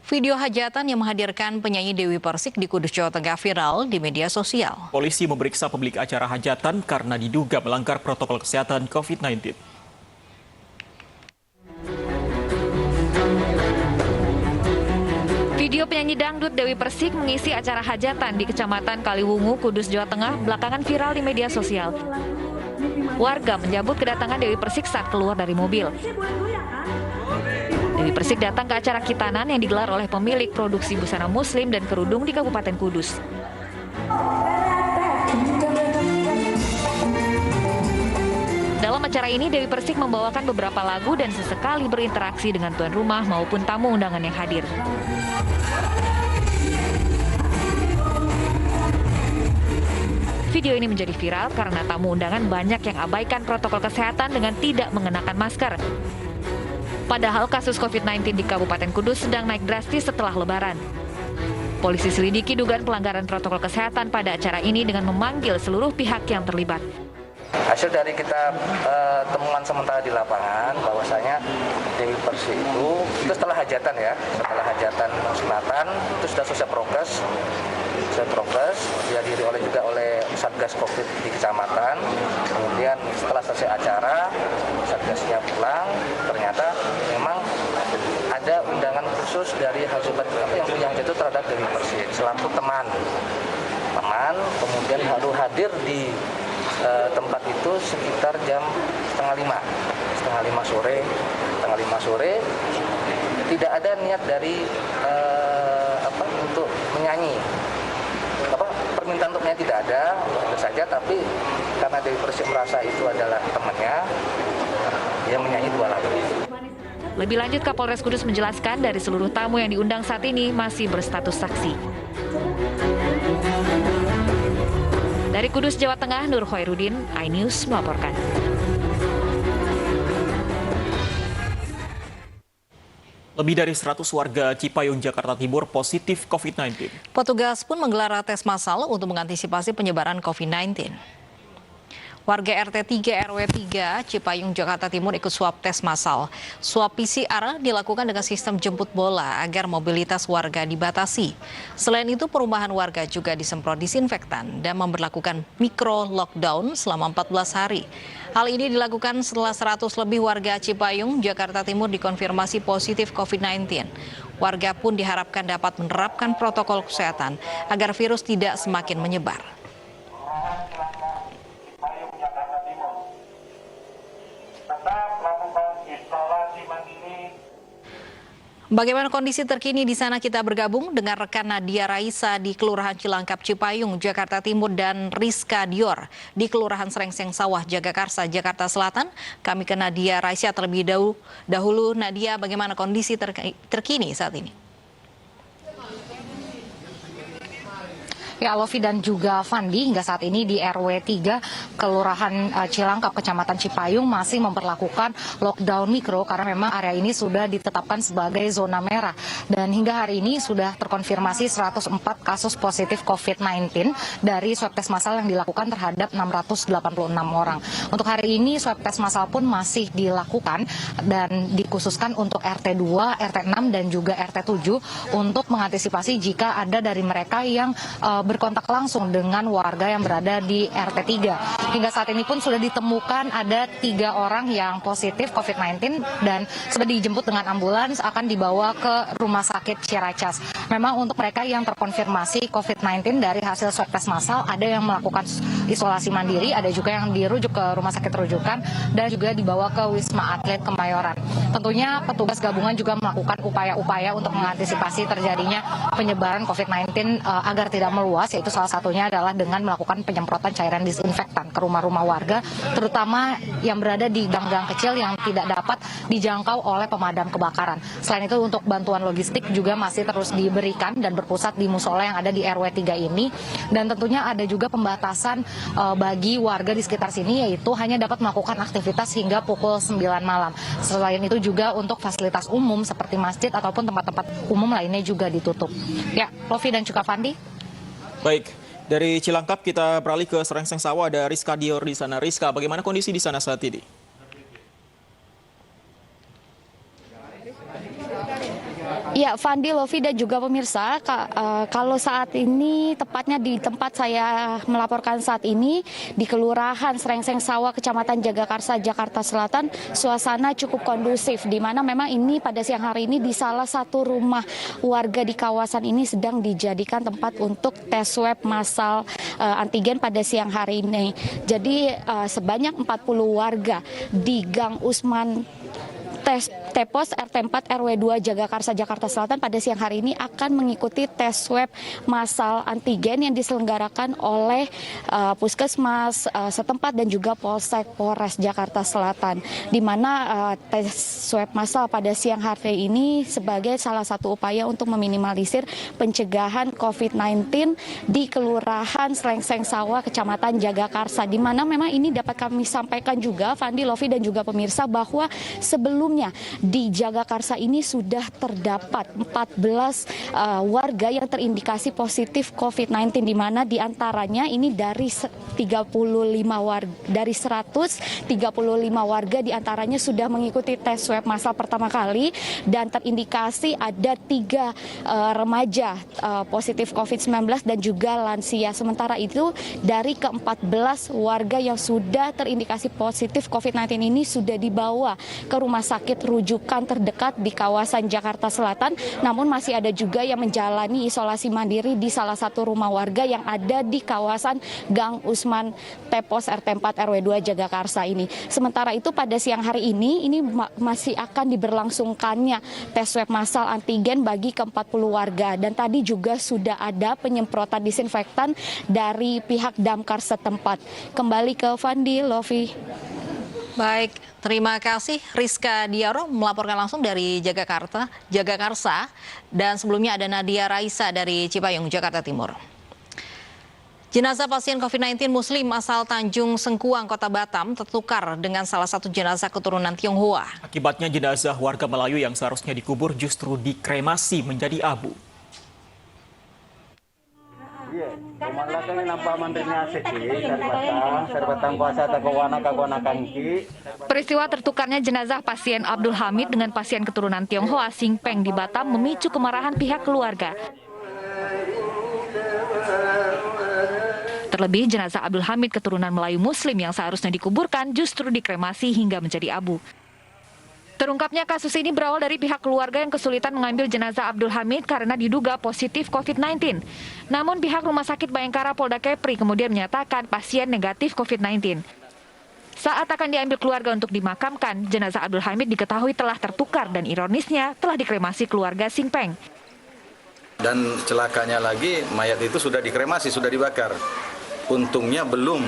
Video hajatan yang menghadirkan penyanyi Dewi Persik di Kudus, Jawa Tengah viral di media sosial. Polisi memeriksa pemilik acara hajatan karena diduga melanggar protokol kesehatan COVID-19. Video penyanyi dangdut Dewi Persik mengisi acara hajatan di Kecamatan Kaliwungu, Kudus, Jawa Tengah belakangan viral di media sosial. Warga menyambut kedatangan Dewi Persik saat keluar dari mobil. Dewi Persik datang ke acara khitanan yang digelar oleh pemilik produksi busana muslim dan kerudung di Kabupaten Kudus. Dalam acara ini, Dewi Persik membawakan beberapa lagu dan sesekali berinteraksi dengan tuan rumah maupun tamu undangan yang hadir. Video ini menjadi viral karena tamu undangan banyak yang abaikan protokol kesehatan dengan tidak mengenakan masker. Padahal kasus COVID-19 di Kabupaten Kudus sedang naik drastis setelah Lebaran. Polisi selidiki dugaan pelanggaran protokol kesehatan pada acara ini dengan memanggil seluruh pihak yang terlibat. Hasil dari kita temuan sementara di lapangan bahwasanya Dewi Persik itu setelah hajatan sunatan itu sudah selesai progres dihadiri juga oleh Satgas Covid di kecamatan. Kemudian setelah selesai acara Satgasnya pulang, ternyata memang ada undangan khusus dari Haji yang itu terhadap Dewi Persik selaku teman kemudian baru hadir di tempat itu sekitar jam setengah lima sore. Tidak ada niat dari untuk menyanyi. Permintaan untuknya tidak ada saja, tapi karena Dewi Persik merasa itu adalah temannya, dia menyanyi 2 lagu. Lebih lanjut, Kapolres Kudus menjelaskan dari seluruh tamu yang diundang saat ini masih berstatus saksi. Dari Kudus, Jawa Tengah, Nur Khairuddin, iNews melaporkan. Lebih dari 100 warga Cipayung, Jakarta Timur positif COVID-19. Petugas pun menggelar tes massal untuk mengantisipasi penyebaran COVID-19. Warga RT 3 RW 3 Cipayung, Jakarta Timur ikut swab tes massal. Swab PCR dilakukan dengan sistem jemput bola agar mobilitas warga dibatasi. Selain itu, perumahan warga juga disemprot disinfektan dan memberlakukan mikro lockdown selama 14 hari. Hal ini dilakukan setelah 100 lebih warga Cipayung, Jakarta Timur dikonfirmasi positif COVID-19. Warga pun diharapkan dapat menerapkan protokol kesehatan agar virus tidak semakin menyebar. Bagaimana kondisi terkini di sana, kita bergabung dengan rekan Nadia Raisa di Kelurahan Cilangkap, Cipayung, Jakarta Timur, dan Rizka Dior di Kelurahan Srengseng Sawah, Jagakarsa, Jakarta Selatan. Kami ke Nadia Raisa terlebih dahulu. Nadia, bagaimana kondisi terkini saat ini? Ya, Lofi dan juga Fandi, hingga saat ini di RW 3 Kelurahan Cilangkap, Kecamatan Cipayung masih memperlakukan lockdown mikro karena memang area ini sudah ditetapkan sebagai zona merah. Dan hingga hari ini sudah terkonfirmasi 104 kasus positif COVID-19 dari swab tes massal yang dilakukan terhadap 686 orang. Untuk hari ini swab tes massal pun masih dilakukan dan dikhususkan untuk RT 2, RT 6 dan juga RT 7 untuk mengantisipasi jika ada dari mereka yang berkontak langsung dengan warga yang berada di RT 3. Hingga saat ini pun sudah ditemukan ada 3 orang yang positif COVID-19 dan sudah dijemput dengan ambulans akan dibawa ke Rumah Sakit Ciracas. Memang untuk mereka yang terkonfirmasi COVID-19 dari hasil swab tes massal, ada yang melakukan isolasi mandiri, ada juga yang dirujuk ke rumah sakit rujukan dan juga dibawa ke Wisma Atlet Kemayoran. Tentunya petugas gabungan juga melakukan upaya-upaya untuk mengantisipasi terjadinya penyebaran COVID-19 agar tidak meluas, yaitu salah satunya adalah dengan melakukan penyemprotan cairan disinfektan ke rumah-rumah warga, terutama yang berada di gang-gang kecil yang tidak dapat dijangkau oleh pemadam kebakaran. Selain itu, untuk bantuan logistik juga masih terus diberikan dan berpusat di musola yang ada di RW 3 ini. Dan tentunya ada juga pembatasan bagi warga di sekitar sini, yaitu hanya dapat melakukan aktivitas hingga pukul 9 malam. Selain itu juga untuk fasilitas umum seperti masjid ataupun tempat-tempat umum lainnya juga ditutup. Ya, Lofi dan juga Fandi. Baik, dari Cilangkap kita beralih ke Srengseng Sawah, ada Rizka Dior di sana. Rizka, bagaimana kondisi di sana saat ini? Ya, Fandi, Lovi, dan juga pemirsa, kalau saat ini, tepatnya di tempat saya melaporkan saat ini, di Kelurahan Srengseng Sawah, Kecamatan Jagakarsa, Jakarta Selatan, suasana cukup kondusif, di mana memang ini pada siang hari ini di salah satu rumah warga di kawasan ini sedang dijadikan tempat untuk tes swab massal antigen pada siang hari ini. Jadi sebanyak 40 warga di Gang Usman Tepos RT4 RW2 Jagakarsa Jakarta Selatan pada siang hari ini akan mengikuti tes swab massal antigen yang diselenggarakan oleh Puskesmas setempat dan juga Polsek Polres Jakarta Selatan, di mana tes swab massal pada siang hari ini sebagai salah satu upaya untuk meminimalisir pencegahan COVID-19 di Kelurahan Srengseng Sawah Kecamatan Jagakarsa, di mana memang ini dapat kami sampaikan juga, Fandi, Lovi, dan juga pemirsa, bahwa sebelumnya di Jagakarsa ini sudah terdapat 14 warga yang terindikasi positif COVID-19, di mana diantaranya ini dari 135 warga diantaranya sudah mengikuti tes swab massal pertama kali, dan terindikasi ada 3 remaja positif COVID-19 dan juga lansia. Sementara itu dari ke-14 warga yang sudah terindikasi positif COVID-19 ini sudah dibawa ke rumah sakit rujukan terdekat di kawasan Jakarta Selatan, namun masih ada juga yang menjalani isolasi mandiri di salah satu rumah warga yang ada di kawasan Gang Usman Tepos RT4 RW2 Jagakarsa ini. Sementara itu pada siang hari ini masih akan diberlangsungkannya tes swab massal antigen bagi ke-40 warga, dan tadi juga sudah ada penyemprotan disinfektan dari pihak damkar setempat. Kembali ke Fandi, Lovi. Baik, terima kasih Rizka Diaro melaporkan langsung dari Jagakarsa, dan sebelumnya ada Nadia Raisa dari Cipayung, Jakarta Timur. Jenazah pasien COVID-19 Muslim asal Tanjung Sengkuang, Kota Batam tertukar dengan salah satu jenazah keturunan Tionghoa. Akibatnya jenazah warga Melayu yang seharusnya dikubur justru dikremasi menjadi abu. Peristiwa tertukarnya jenazah pasien Abdul Hamid dengan pasien keturunan Tionghoa Sing Peng di Batam memicu kemarahan pihak keluarga. Terlebih jenazah Abdul Hamid keturunan Melayu Muslim yang seharusnya dikuburkan justru dikremasi hingga menjadi abu. Terungkapnya kasus ini berawal dari pihak keluarga yang kesulitan mengambil jenazah Abdul Hamid karena diduga positif COVID-19. Namun pihak Rumah Sakit Bayangkara Polda Kepri kemudian menyatakan pasien negatif COVID-19. Saat akan diambil keluarga untuk dimakamkan, jenazah Abdul Hamid diketahui telah tertukar dan ironisnya telah dikremasi keluarga Sing Peng. Dan celakanya lagi, mayat itu sudah dikremasi, sudah dibakar. Untungnya belum.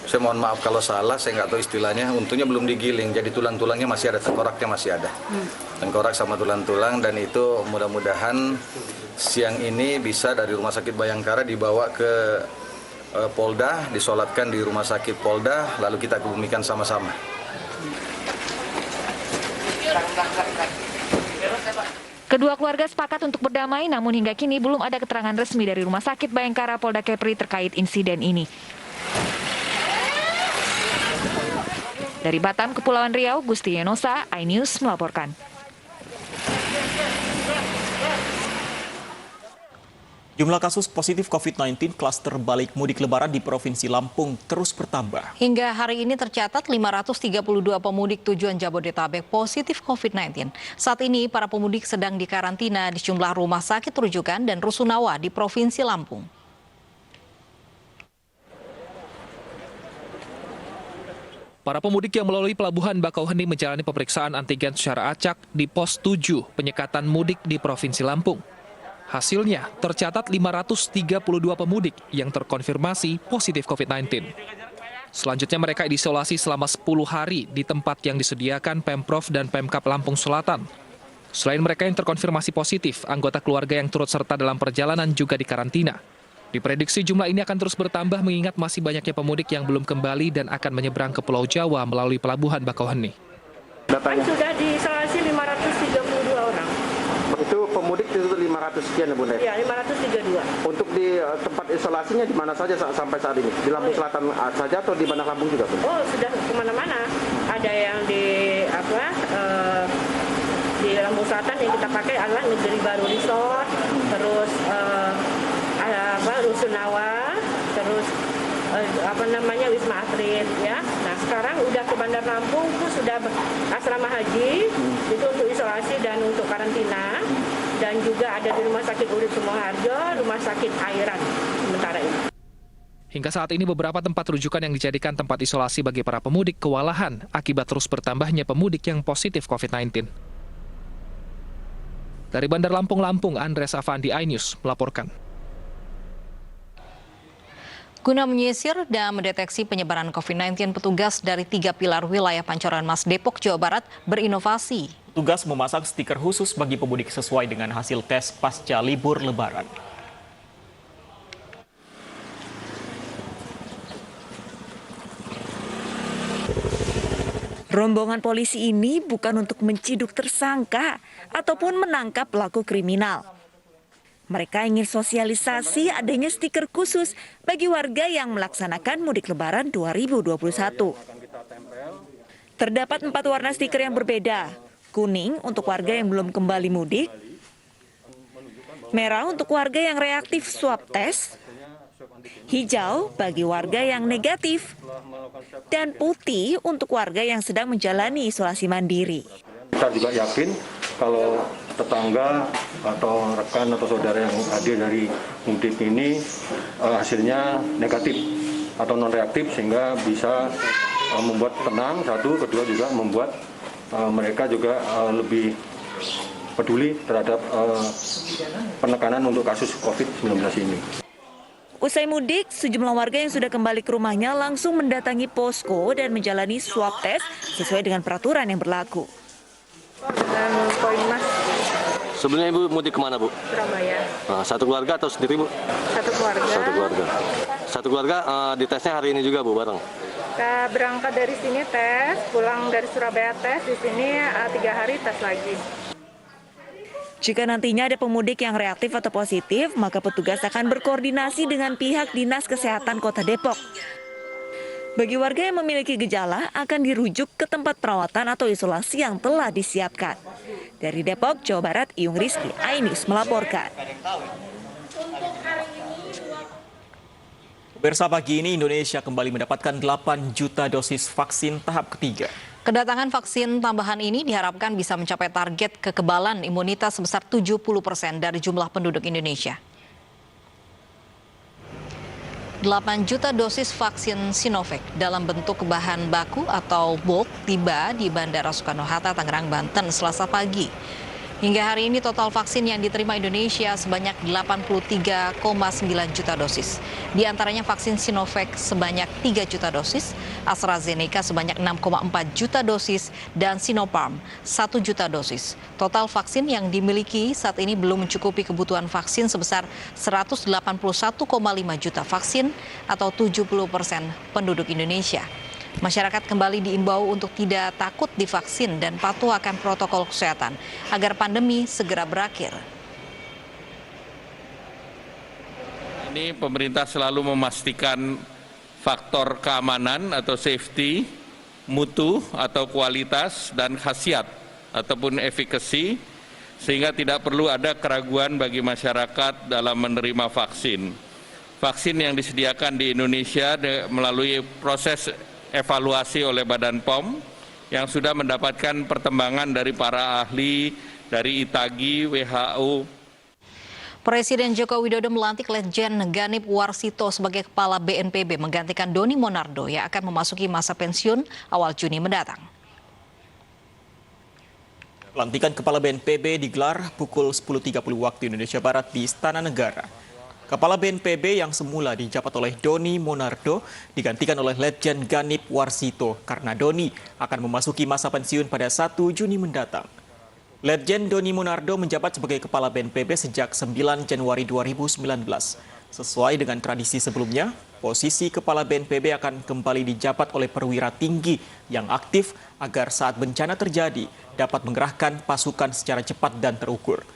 Saya mohon maaf kalau salah, saya nggak tahu istilahnya, untungnya belum digiling, jadi tulang-tulangnya masih ada, tengkoraknya masih ada. Tengkorak sama tulang-tulang, dan itu mudah-mudahan siang ini bisa dari Rumah Sakit Bayangkara dibawa ke Polda, disolatkan di Rumah Sakit Polda, lalu kita kebumikan sama-sama. Kedua keluarga sepakat untuk berdamai, namun hingga kini belum ada keterangan resmi dari Rumah Sakit Bayangkara Polda Kepri terkait insiden ini. Dari Batam, Kepulauan Riau, Gusti Yenosa, iNews melaporkan. Jumlah kasus positif COVID-19 klaster balik mudik lebaran di Provinsi Lampung terus bertambah. Hingga hari ini tercatat 532 pemudik tujuan Jabodetabek positif COVID-19. Saat ini para pemudik sedang dikarantina di sejumlah rumah sakit rujukan dan rusunawa di Provinsi Lampung. Para pemudik yang melalui Pelabuhan Bakauheni menjalani pemeriksaan antigen secara acak di pos 7 penyekatan mudik di Provinsi Lampung. Hasilnya tercatat 532 pemudik yang terkonfirmasi positif COVID-19. Selanjutnya mereka diisolasi selama 10 hari di tempat yang disediakan Pemprov dan Pemkab Lampung Selatan. Selain mereka yang terkonfirmasi positif, anggota keluarga yang turut serta dalam perjalanan juga dikarantina. Diprediksi jumlah ini akan terus bertambah mengingat masih banyaknya pemudik yang belum kembali dan akan menyeberang ke Pulau Jawa melalui Pelabuhan Bakauheni. Datanya sudah diisolasi 532 orang. Itu pemudik itu 500 sekian ya Bunda? Iya, 532. Untuk di tempat isolasinya di mana saja sampai saat ini? Di Lampung Selatan saja atau di mana Lampung juga Bunda? Oh, sudah kemana-mana. Ada yang di di Lampung Selatan yang di kita pakai adalah Negeri Baru Resort, terus Rusunawa, terus Wisma Atlet ya. Nah sekarang udah ke Bandar Lampung itu sudah asrama haji itu untuk isolasi dan untuk karantina, dan juga ada di Rumah Sakit Urip Sumoharjo, Rumah Sakit Airan sementara ini. Hingga saat ini beberapa tempat rujukan yang dijadikan tempat isolasi bagi para pemudik kewalahan akibat terus bertambahnya pemudik yang positif COVID-19. Dari Bandar Lampung, Andres Avandi, iNews melaporkan. Guna menyisir dan mendeteksi penyebaran COVID-19, petugas dari 3 pilar wilayah Pancoran Mas, Depok, Jawa Barat berinovasi. Petugas memasang stiker khusus bagi pemudik sesuai dengan hasil tes pasca libur Lebaran. Rombongan polisi ini bukan untuk menciduk tersangka ataupun menangkap pelaku kriminal. Mereka ingin sosialisasi adanya stiker khusus bagi warga yang melaksanakan mudik Lebaran 2021. Terdapat 4 warna stiker yang berbeda. Kuning untuk warga yang belum kembali mudik, merah untuk warga yang reaktif swab tes, hijau bagi warga yang negatif, dan putih untuk warga yang sedang menjalani isolasi mandiri. Kita juga yakin kalau tetangga atau rekan atau saudara yang hadir dari mudik ini hasilnya negatif atau non-reaktif, sehingga bisa membuat tenang, satu, kedua juga membuat mereka juga lebih peduli terhadap penekanan untuk kasus COVID-19 ini. Usai mudik, sejumlah warga yang sudah kembali ke rumahnya langsung mendatangi posko dan menjalani swab test sesuai dengan peraturan yang berlaku. Dengan poin Mas. Sebelumnya Ibu mudik kemana, Bu? Surabaya. Nah, satu keluarga atau sendiri, Bu? Satu keluarga. Satu keluarga ditesnya hari ini juga, Bu, bareng? Kita berangkat dari sini tes, pulang dari Surabaya tes, di sini 3 hari tes lagi. Jika nantinya ada pemudik yang reaktif atau positif, maka petugas akan berkoordinasi dengan pihak Dinas Kesehatan Kota Depok. Bagi warga yang memiliki gejala, akan dirujuk ke tempat perawatan atau isolasi yang telah disiapkan. Dari Depok, Jawa Barat, Iyung Rizky, iNews melaporkan. Pemirsa, pagi ini Indonesia kembali mendapatkan 8 juta dosis vaksin tahap ketiga. Kedatangan vaksin tambahan ini diharapkan bisa mencapai target kekebalan imunitas sebesar 70% dari jumlah penduduk Indonesia. 8 juta dosis vaksin Sinovac dalam bentuk bahan baku atau bulk tiba di Bandara Soekarno-Hatta, Tangerang, Banten, Selasa pagi. Hingga hari ini total vaksin yang diterima Indonesia sebanyak 83,9 juta dosis. Di antaranya vaksin Sinovac sebanyak 3 juta dosis, AstraZeneca sebanyak 6,4 juta dosis, dan Sinopharm 1 juta dosis. Total vaksin yang dimiliki saat ini belum mencukupi kebutuhan vaksin sebesar 181,5 juta vaksin atau 70% penduduk Indonesia. Masyarakat kembali diimbau untuk tidak takut divaksin dan patuh akan protokol kesehatan agar pandemi segera berakhir. Ini pemerintah selalu memastikan faktor keamanan atau safety, mutu atau kualitas dan khasiat ataupun efikasi, sehingga tidak perlu ada keraguan bagi masyarakat dalam menerima vaksin. Vaksin yang disediakan di Indonesia melalui proses evaluasi oleh Badan POM yang sudah mendapatkan pertimbangan dari para ahli, dari ITAGI, WHO. Presiden Joko Widodo melantik Letjen Ganip Warsito sebagai Kepala BNPB menggantikan Doni Monardo yang akan memasuki masa pensiun awal Juni mendatang. Pelantikan Kepala BNPB digelar pukul 10.30 waktu Indonesia Barat di Istana Negara. Kepala BNPB yang semula dijabat oleh Doni Monardo digantikan oleh Letjen Ganip Warsito karena Doni akan memasuki masa pensiun pada 1 Juni mendatang. Letjen Doni Monardo menjabat sebagai Kepala BNPB sejak 9 Januari 2019. Sesuai dengan tradisi sebelumnya, posisi Kepala BNPB akan kembali dijabat oleh perwira tinggi yang aktif agar saat bencana terjadi dapat mengerahkan pasukan secara cepat dan terukur.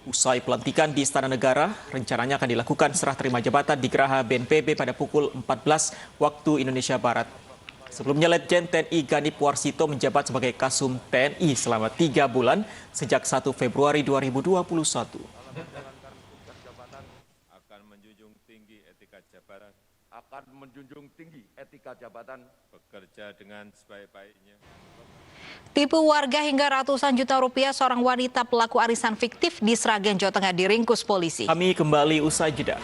Usai pelantikan di Istana Negara, rencananya akan dilakukan serah terima jabatan di Geraha BNPB pada pukul 14 waktu Indonesia Barat. Sebelumnya, Letjen TNI Ganip Warsito menjabat sebagai Kasum TNI selama 3 bulan sejak 1 Februari 2021. Akan menjunjung tinggi etika jabatan, bekerja dengan sebaik-baiknya. Tipu warga hingga ratusan juta rupiah seorang wanita pelaku arisan fiktif di Sragen, Jawa Tengah diringkus polisi. Kami kembali usai jeda.